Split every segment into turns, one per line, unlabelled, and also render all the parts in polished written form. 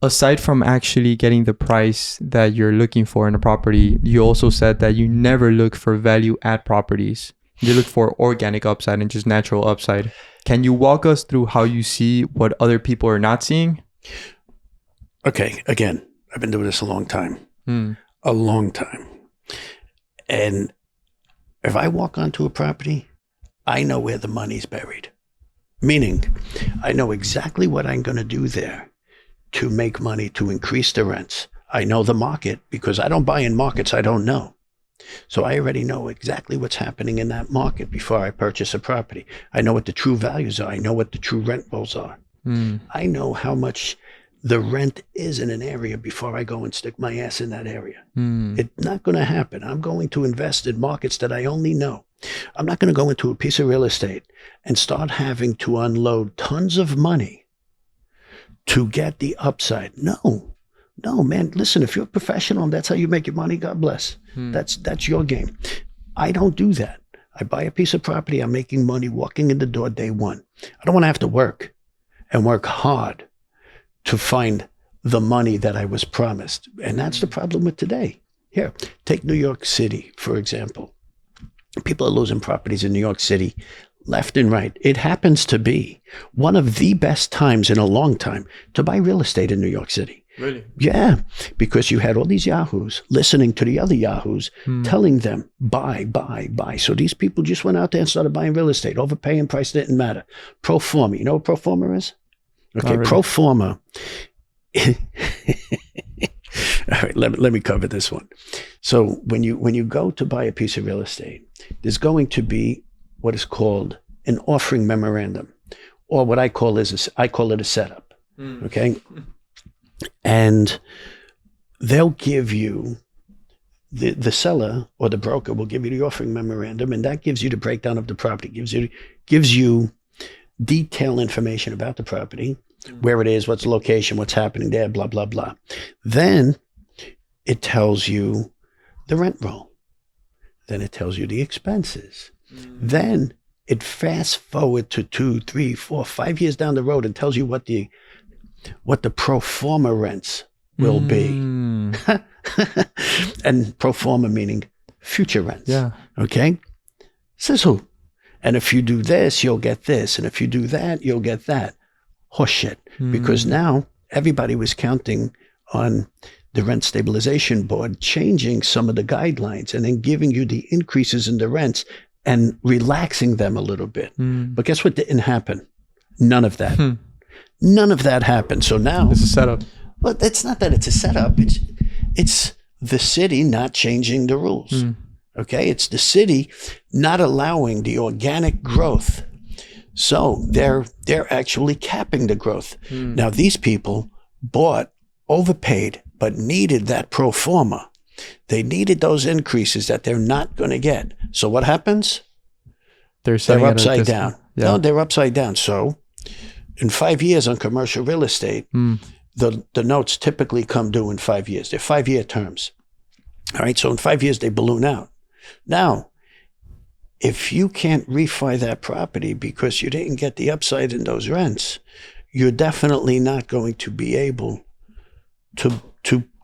aside from actually getting the price that you're looking for in a property, you also said that you never look for value add properties. You look for organic upside and just natural upside. Can you walk us through how you see what other people are not seeing?
Okay. Again, I've been doing this a long time. A long time. And if I walk onto a property, I know where the money's buried. Meaning, I know exactly what I'm going to do there to make money, to increase the rents. I know the market because I don't buy in markets I don't know. So I already know exactly what's happening in that market before I purchase a property. I know what the true values are. I know what the true rent rolls are. I know how much the rent is in an area before I go and stick my ass in that area. It's not going to happen. I'm going to invest in markets that I only know. I'm not going to go into a piece of real estate and start having to unload tons of money to get the upside. No, man. Listen, if you're a professional and that's how you make your money, God bless. That's your game. I don't do that. I buy a piece of property. I'm making money walking in the door day one. I don't want to have to work and work hard to find the money that I was promised. And that's the problem with today. Here, take New York City, for example. People are losing properties in New York City left and right. It happens to be one of the best times in a long time to buy real estate in New York City.
Really?
Yeah, because you had all these yahoos listening to the other yahoos telling them, buy, buy, buy. So these people just went out there and started buying real estate. Overpaying price didn't matter. Pro forma. You know what pro forma is? Okay, pro forma. All right, let me cover this one. So when you go to buy a piece of real estate, there's going to be what is called an offering memorandum, or what I call it a setup. Okay, and they'll give you the seller or the broker will give you the offering memorandum, and that gives you the breakdown of the property. Gives you detailed information about the property, where it is, what's the location, what's happening there, blah, blah, blah. Then it tells you the rent roll. Then it tells you the expenses. Then it fast forward to 2, 3, 4, 5 years down the road and tells you what the pro forma rents will be. And pro forma meaning future rents. Yeah. Okay? Says who? And if you do this, you'll get this. And if you do that, you'll get that. Horseshit. Because now everybody was counting on the Rent Stabilization Board changing some of the guidelines and then giving you the increases in the rents and relaxing them a little bit. But guess what didn't happen? None of that. None of that happened. So now
it's a setup.
Well, it's not that it's a setup. It's the city not changing the rules. Okay, it's the city not allowing the organic growth. So they're actually capping the growth. Now these people bought, overpaid, but needed that pro forma. They needed those increases that they're not going to get. So what happens? They're upside down. Yeah. No, they're upside down. So in 5 years on commercial real estate, the notes typically come due in 5 years. They're 5-year terms. All right. So in 5 years, they balloon out. Now, if you can't refi that property because you didn't get the upside in those rents, you're definitely not going to be able to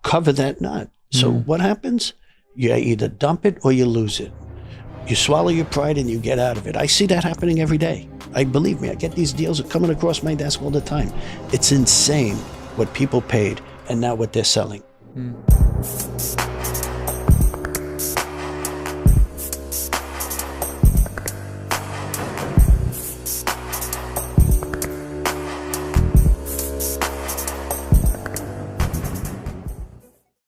cover that nut. So what happens? You either dump it or you lose it. You swallow your pride and you get out of it. I see that happening every day. Believe me, I get these deals coming across my desk all the time. It's insane what people paid and now what they're selling.